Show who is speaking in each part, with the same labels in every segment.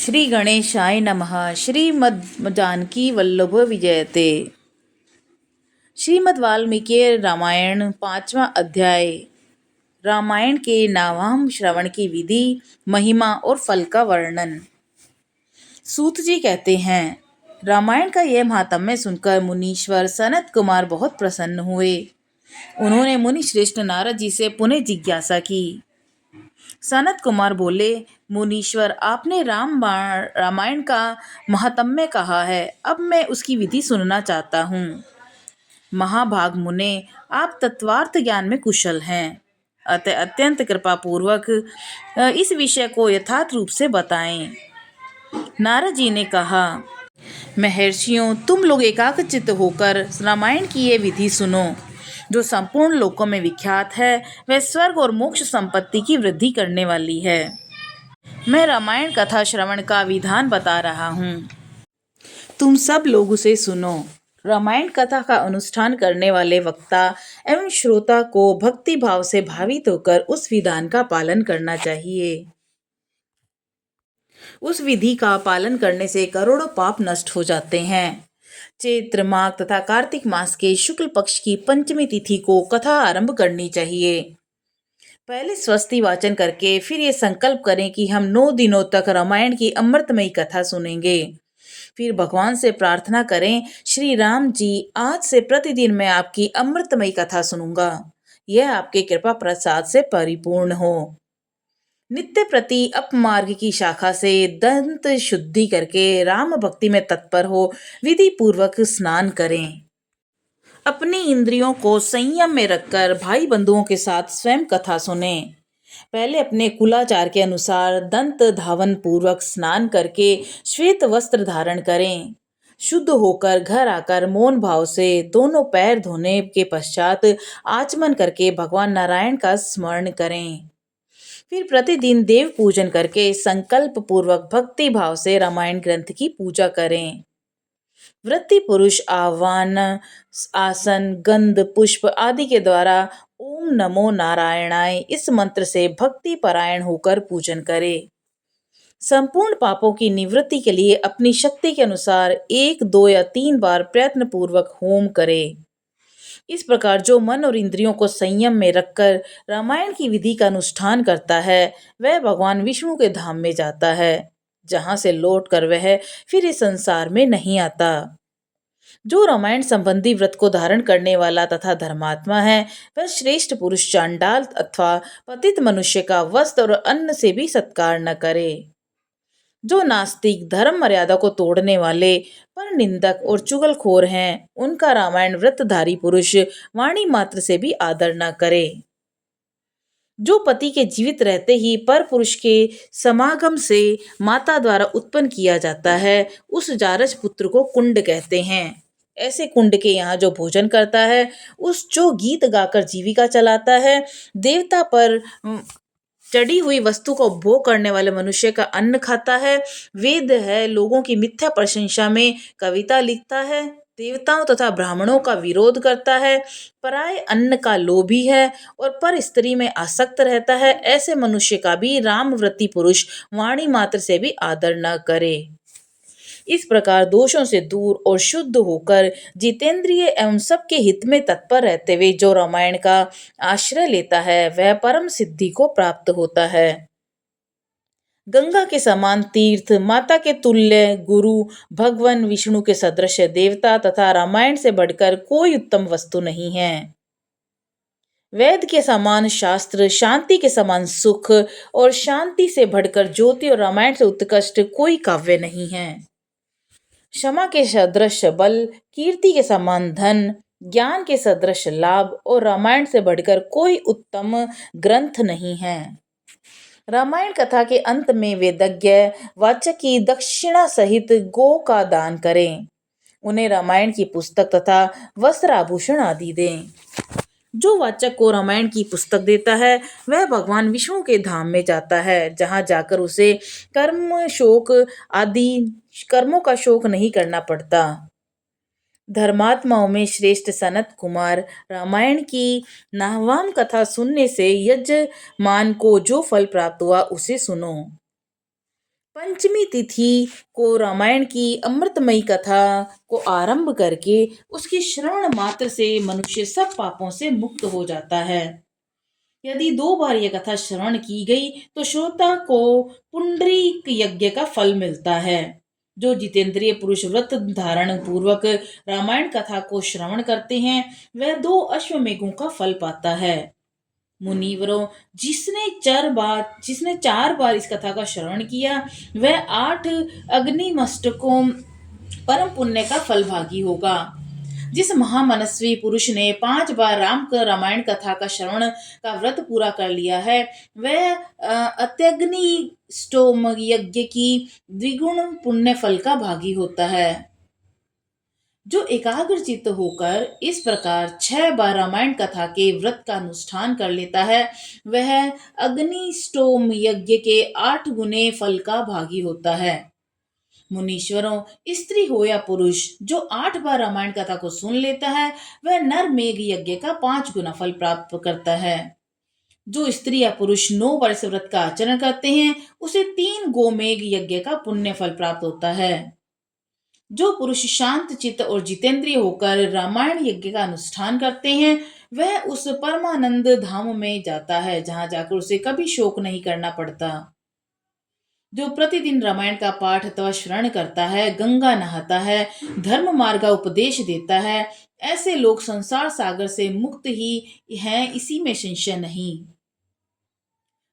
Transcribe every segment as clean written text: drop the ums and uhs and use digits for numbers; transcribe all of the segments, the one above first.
Speaker 1: श्री गणेशाय नमः। श्रीमद् जानकी वल्लभ विजयते। श्रीमद् वाल्मीकि रामायण 5वां अध्याय। रामायण के नावाम श्रवण की विधि, महिमा और फल का वर्णन। सूत जी कहते हैं, रामायण का यह महात्म्य सुनकर मुनीश्वर सनत कुमार बहुत प्रसन्न हुए। उन्होंने मुनि श्रेष्ठ नारद जी से पुनः जिज्ञासा की। सनत कुमार बोले, मुनीश्वर, आपने रामायण का महात्म्य कहा है, अब मैं उसकी विधि सुनना चाहता हूँ। महाभाग मुने, आप तत्वार्थ ज्ञान में कुशल हैं, अतः अत्यंत कृपा पूर्वक इस विषय को यथार्थ रूप से बताएं। नारद जी ने कहा, महर्षियों, तुम लोग एकाग्रचित्त होकर रामायण की ये विधि सुनो, जो संपूर्ण लोकों में विख्यात है। वह स्वर्ग और मोक्ष संपत्ति की वृद्धि करने वाली है। मैं रामायण कथा श्रवण का विधान बता रहा हूँ, तुम सब लोग उसे सुनो। रामायण कथा का अनुष्ठान करने वाले वक्ता एवं श्रोता को भक्ति भाव से भावित होकर उस विधान का पालन करना चाहिए। उस विधि का पालन करने से करोड़ों पाप नष्ट हो जाते हैं। चैत्र माघ तथा कार्तिक मास के शुक्ल पक्ष की पंचमी तिथि को कथा आरंभ करनी चाहिए। पहले स्वस्ति वाचन करके फिर ये संकल्प करें कि हम 9 दिनों तक रामायण की अमृतमयी कथा सुनेंगे। फिर भगवान से प्रार्थना करें, श्री राम जी, आज से प्रतिदिन मैं आपकी अमृतमयी कथा सुनूंगा। यह आपके कृपा प्रसाद से परिपूर्ण हो। नित्य प्रति अपमार्ग की शाखा से दंत शुद्धि करके राम भक्ति में तत्पर हो विधि पूर्वक स्नान करें। अपनी इंद्रियों को संयम में रखकर भाई बंधुओं के साथ स्वयं कथा सुने। पहले अपने कुलाचार के अनुसार दंत धावन पूर्वक स्नान करके श्वेत वस्त्र धारण करें। शुद्ध होकर घर आकर मौन भाव से दोनों पैर धोने के पश्चात आचमन करके भगवान नारायण का स्मरण करें। फिर प्रतिदिन देव पूजन करके संकल्प पूर्वक भक्ति भाव से रामायण ग्रंथ की पूजा करें। वृत्ति पुरुष आह्वान, आसन, गंध, पुष्प आदि के द्वारा ओम नमो नारायणाय इस मंत्र से भक्ति परायण होकर पूजन करे। संपूर्ण पापों की निवृत्ति के लिए अपनी शक्ति के अनुसार 1, 2 या 3 बार प्रयत्न पूर्वक होम करे। इस प्रकार जो मन और इंद्रियों को संयम में रखकर रामायण की विधि का अनुष्ठान करता है, वह भगवान विष्णु के धाम में जाता है, जहां से लौटकर वह फिर इस संसार में नहीं आता। जो रामायण संबंधी व्रत को धारण करने वाला तथा धर्मात्मा है, वह श्रेष्ठ पुरुष चांडाल अथवा पतित मनुष्य का वस्त्र और अन्न से भी सत्कार न करे। जो नास्तिक, धर्म मर्यादा को तोड़ने वाले, पर निंदक और चुगलखोर हैं, उनका रामायण व्रतधारी पुरुष वाणी मात्र से भी आदर न करे। जो पति के जीवित रहते ही पर पुरुष के समागम से माता द्वारा उत्पन्न किया जाता है, उस जारज पुत्र को कुंड कहते हैं। ऐसे कुंड के यहाँ जो भोजन करता है, उस जो गीत गाकर जीविका चलाता है, देवता पर चढ़ी हुई वस्तु को भोग करने वाले मनुष्य का अन्न खाता है, वेद है, लोगों की मिथ्या प्रशंसा में कविता लिखता है, देवताओं तथा ब्राह्मणों का विरोध करता है, पराये अन्न का लोभी है और पर स्त्री में आसक्त रहता है, ऐसे मनुष्य का भी रामव्रती पुरुष वाणी मात्र से भी आदर न करे। इस प्रकार दोषों से दूर और शुद्ध होकर जितेंद्रिय एवं सबके हित में तत्पर रहते हुए जो रामायण का आश्रय लेता है, वह परम सिद्धि को प्राप्त होता है। गंगा के समान तीर्थ, माता के तुल्य गुरु, भगवान विष्णु के सदृश देवता तथा रामायण से बढ़कर कोई उत्तम वस्तु नहीं है। वेद के समान शास्त्र, शांति के समान सुख और शांति से बढ़कर ज्योति और रामायण से उत्कृष्ट कोई काव्य नहीं है। क्षमा के सदृश बल, कीर्ति के समान धन, ज्ञान के सदृश लाभ और रामायण से बढ़कर कोई उत्तम ग्रंथ नहीं है। रामायण कथा के अंत में वेदज्ञ वाचक की दक्षिणा सहित गो का दान करें। उन्हें रामायण की पुस्तक तथा वस्त्र आभूषण आदि दें। जो वाचक को रामायण की पुस्तक देता है, वह भगवान विष्णु के धाम में जाता है, जहां जाकर उसे कर्म शोक आदि कर्मों का शोक नहीं करना पड़ता। धर्मात्माओं में श्रेष्ठ सनत कुमार, रामायण की नाहवाम कथा सुनने से यजमान को जो फल प्राप्त हुआ उसे सुनो। पंचमी तिथि को रामायण की अमृतमयी कथा को आरंभ करके उसके श्रवण मात्र से मनुष्य सब पापों से मुक्त हो जाता है। यदि 2 बार यह कथा श्रवण की गई तो श्रोता को पुंडरीक यज्ञ का फल मिलता है। जो जितेंद्रिय पुरुष व्रत धारण पूर्वक रामायण कथा को श्रवण करते हैं वह 2 अश्वमेघों का फल पाता है। मुनिवरों, जिसने 4 बार इस कथा का श्रवण किया वह 8 अग्निमस्तकों परम पुण्य का फल भागी होगा। जिस महामनस्वी पुरुष ने 5 बार रामायण कथा का श्रवण का व्रत पूरा कर लिया है वह अत्यग्नि स्टोम यज्ञ की द्विगुण पुण्य फल का भागी होता है। जो एकाग्र चित्त होकर इस प्रकार 6 बार रामायण कथा के व्रत का अनुष्ठान कर लेता है वह अग्निष्टोम यज्ञ के 8 गुने फल का भागी होता है। मुनीश्वरों, स्त्री हो या पुरुष जो 8 बार रामायण कथा को सुन लेता है वह नर मेघ यज्ञ का 5 गुना फल प्राप्त करता है। जो स्त्री या पुरुष 9 बार इस व्रत का आचरण करते हैं उसे 3 गोमेघ यज्ञ का पुण्य फल प्राप्त होता है। जो पुरुष शांत चित्त और जितेंद्रिय होकर रामायण यज्ञ का अनुष्ठान करते हैं वह उस परमानंद धाम में जाता है जहां जाकर उसे कभी शोक नहीं करना पड़ता। जो प्रतिदिन रामायण का पाठ अथवा श्रवण करता है, गंगा नहाता है, धर्म मार्ग का उपदेश देता है, ऐसे लोग संसार सागर से मुक्त ही हैं, इसी में संशय नहीं।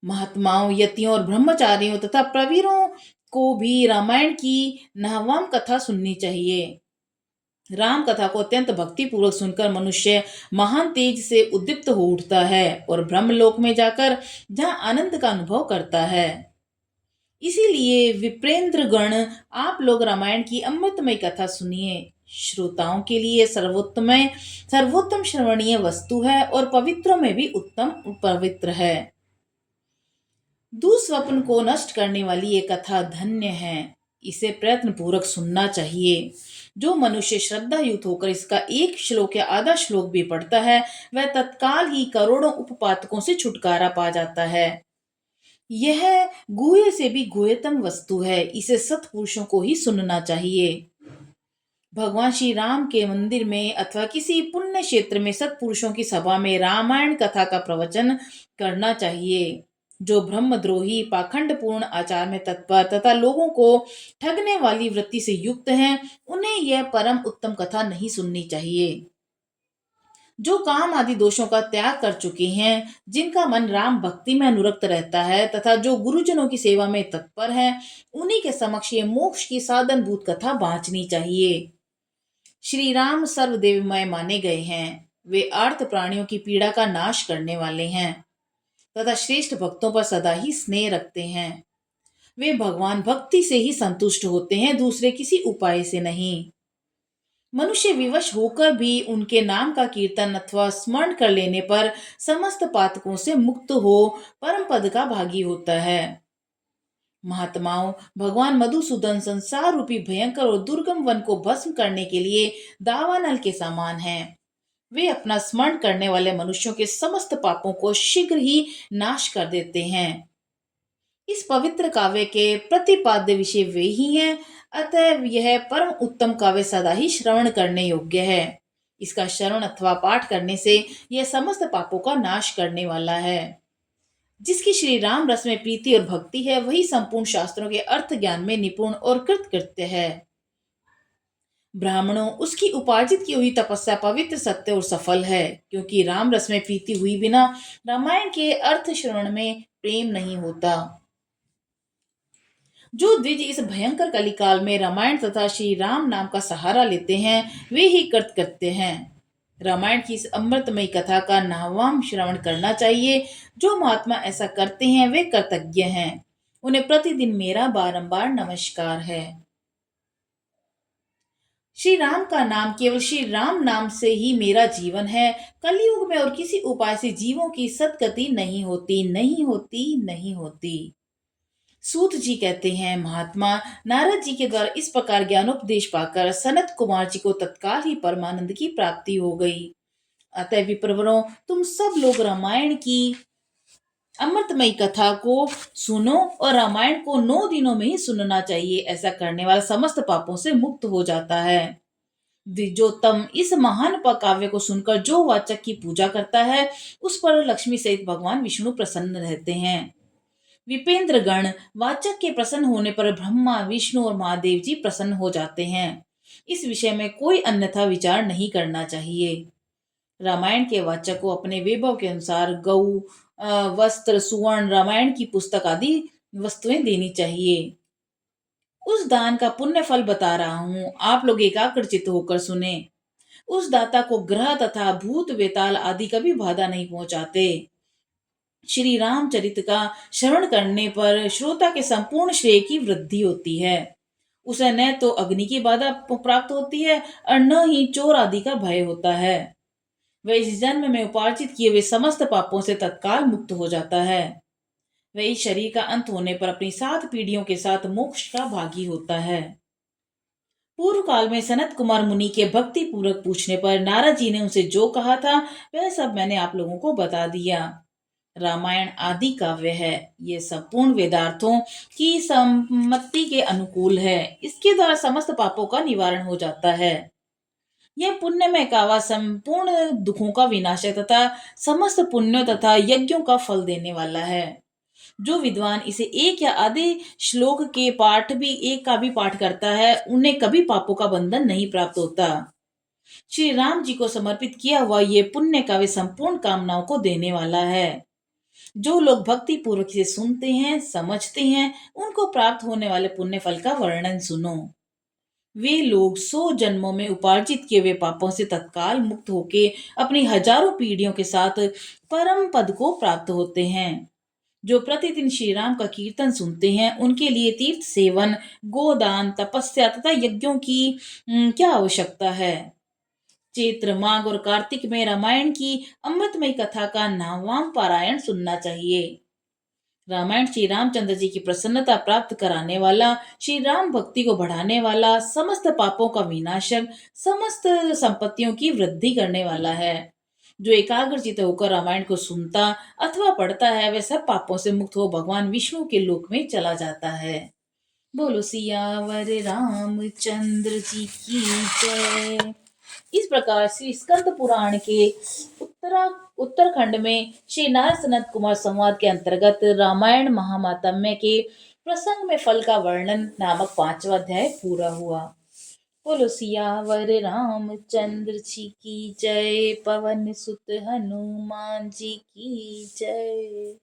Speaker 1: महात्माओं, यतियों और ब्रह्मचारियों तथा प्रवीरों को भी रामायण की नहवाम कथा सुननी चाहिए। राम कथा को अत्यंत भक्ति पूर्वक सुनकर मनुष्य महान तेज से उद्दीप्त हो उठता है और ब्रह्मलोक में जाकर जहां आनंद का अनुभव करता है। इसीलिए विप्रेंद्र गण, आप लोग रामायण की अमृतमय कथा सुनिए। श्रोताओं के लिए सर्वोत्तम श्रवणीय वस्तु है और पवित्रों में भी उत्तम पवित्र है। दुस्वप्न को नष्ट करने वाली ये कथा धन्य है, इसे प्रयत्न पूर्वक सुनना चाहिए। जो मनुष्य श्रद्धा युक्त होकर इसका एक श्लोक या आधा श्लोक भी पढ़ता है वह तत्काल ही करोड़ों उपपातकों से छुटकारा पा जाता है। यह गुह्य से भी गुह्यतम वस्तु है, इसे सत्पुरुषों को ही सुनना चाहिए। भगवान श्री राम के मंदिर में अथवा किसी पुण्य क्षेत्र में सत्पुरुषों की सभा में रामायण कथा का प्रवचन करना चाहिए। जो ब्रह्मद्रोही, पाखंडपूर्ण आचार में तत्पर तथा लोगों को ठगने वाली वृत्ति से युक्त हैं, उन्हें यह परम उत्तम कथा नहीं सुननी चाहिए। जो काम आदि दोषों का त्याग कर चुके हैं, जिनका मन राम भक्ति में अनुरक्त रहता है तथा जो गुरुजनों की सेवा में तत्पर है, उन्हीं के समक्ष ये मोक्ष की साधनभूत कथा बांचनी चाहिए। श्री राम सर्वदेवमय माने गए हैं। वे आर्त प्राणियों की पीड़ा का नाश करने वाले हैं तथा श्रेष्ठ भक्तों पर सदा ही स्नेह रखते हैं। वे भगवान भक्ति से ही संतुष्ट होते हैं, दूसरे किसी उपाय से नहीं। मनुष्य विवश होकर भी उनके नाम का कीर्तन अथवा स्मरण कर लेने पर समस्त पातकों से मुक्त हो परम पद का भागी होता है। महात्माओं, भगवान मधुसूदन संसार रूपी भयंकर और दुर्गम वन को भस्म करने के लिए दावानल के समान हैं। वे अपना स्मरण करने वाले मनुष्यों के समस्त पापों को शीघ्र ही नाश कर देते हैं। इस पवित्र काव्य के प्रतिपाद्य विषय वे ही हैं, अतः यह परम उत्तम काव्य सदा ही श्रवण करने योग्य है। इसका श्रवण अथवा पाठ करने से यह समस्त पापों का नाश करने वाला है। जिसकी श्री राम रस में प्रीति और भक्ति है वही संपूर्ण शास्त्रों के अर्थ ज्ञान में निपुण और कृतकृत्य है। ब्राह्मणों, उसकी उपार्जित की हुई तपस्या पवित्र, सत्य और सफल है, क्योंकि राम रस में प्रीति हुई बिना रामायण के अर्थ श्रवण में प्रेम नहीं होता। जो द्विज इस भयंकर कलिकाल में रामायण तथा श्री राम नाम का सहारा लेते हैं वे ही कृतकृत्य हैं। रामायण की इस अमृतमयी कथा का नाहवाम श्रवण करना चाहिए। जो महात्मा ऐसा करते हैं वे कृतज्ञ हैं, उन्हें प्रतिदिन मेरा बारंबार नमस्कार है। श्री राम का नाम केवल श्री राम नाम से ही मेरा जीवन है। कलयुग में और किसी उपाय से जीवों की सदगति नहीं होती, नहीं होती, नहीं होती। सूत जी कहते हैं, महात्मा नारद जी के द्वारा इस प्रकार ज्ञानोपदेश पाकर सनत कुमार जी को तत्काल ही परमानंद की प्राप्ति हो गई। अतः विप्रवरों, तुम सब लोग रामायण की अमृतमयी कथा को सुनो और रामायण को 9 दिनों में ही सुनना चाहिए। ऐसा करने वाला समस्त पापों से मुक्त हो जाता है। द्विजोत्तम, इस महान काव्य को सुनकर जो वाचक की पूजा करता है उस पर लक्ष्मी सहित भगवान विष्णु प्रसन्न रहते हैं। विपेंद्र गण, वाचक के प्रसन्न होने पर ब्रह्मा, विष्णु और महादेव जी प्रसन्न हो जाते हैं। इस विषय में कोई अन्यथा विचार नहीं करना चाहिए। रामायण के वाचक को अपने वैभव के अनुसार गऊ, वस्त्र, सुवर्ण, रामायण की पुस्तक आदि वस्तुएं देनी चाहिए। उस दान का पुण्य फल बता रहा हूँ, आप लोग एकाग्रचित्त होकर सुने। उस दाता को ग्रह तथा भूत वेताल आदि कभी बाधा नहीं पहुंचाते। श्री रामचरित का श्रवण करने पर श्रोता के संपूर्ण श्रेय की वृद्धि होती है। उसे न तो अग्नि की बाधा प्राप्त होती है और न ही चोर आदि का भय होता है। वह इस जन्म में उपार्जित किए हुए समस्त पापों से तत्काल मुक्त हो जाता है। वह इस शरीर का अंत होने पर अपनी 7 पीढ़ियों के साथ मोक्ष का भागी होता है। पूर्व काल में सनत कुमार मुनि के भक्ति पूर्वक पूछने पर नारद जी ने उनसे जो कहा था वह सब मैंने आप लोगों को बता दिया। रामायण आदि काव्य है। ये संपूर्ण वेदार्थों की सम्मति के अनुकूल है। इसके द्वारा समस्त पापों का निवारण हो जाता है। यह पुण्यमय कावा संपूर्ण दुखों का विनाशक तथा समस्त पुण्यों तथा यज्ञों का फल देने वाला है। जो विद्वान इसे एक या आधे श्लोक के पाठ भी एक का भी पाठ करता है उन्हें कभी पापों का बंधन नहीं प्राप्त होता। श्री राम जी को समर्पित किया हुआ ये पुण्य काव्य संपूर्ण कामनाओं को देने वाला है। जो लोग भक्ति पूर्वक से सुनते हैं, समझते हैं, उनको प्राप्त होने वाले पुण्य फल का वर्णन सुनो। वे लोग 100 जन्मों में उपार्जित किए हुए पापों से तत्काल मुक्त होके अपनी हजारों पीढ़ियों के साथ परम पद को प्राप्त होते हैं। जो प्रतिदिन श्री राम का कीर्तन सुनते हैं उनके लिए तीर्थ सेवन, गोदान, तपस्या तथा यज्ञों की क्या आवश्यकता है। चैत्र, माघ और कार्तिक में रामायण की अमृतमयी कथा का नामवाम पारायण सुनना चाहिए। रामायण श्री रामचंद्र जी की प्रसन्नता प्राप्त कराने वाला, श्री राम भक्ति को बढ़ाने वाला, समस्त पापों का विनाशक, समस्त संपत्तियों की वृद्धि करने वाला है। जो एकाग्रचित्त होकर रामायण को सुनता अथवा पढ़ता है वह सब पापों से मुक्त हो भगवान विष्णु के लोक में चला जाता है। बोलो सियावर रामचंद्र जी की जय। इस प्रकार श्री स्कंद पुराण के उत्तरखंड में श्री नारद सनत कुमार संवाद के अंतर्गत रामायण महामातम्य के प्रसंग में फल का वर्णन नामक 5वां अध्याय पूरा हुआ। बोलो सियावर रामचंद्र जी की जय। पवन सुत हनुमान जी की जय।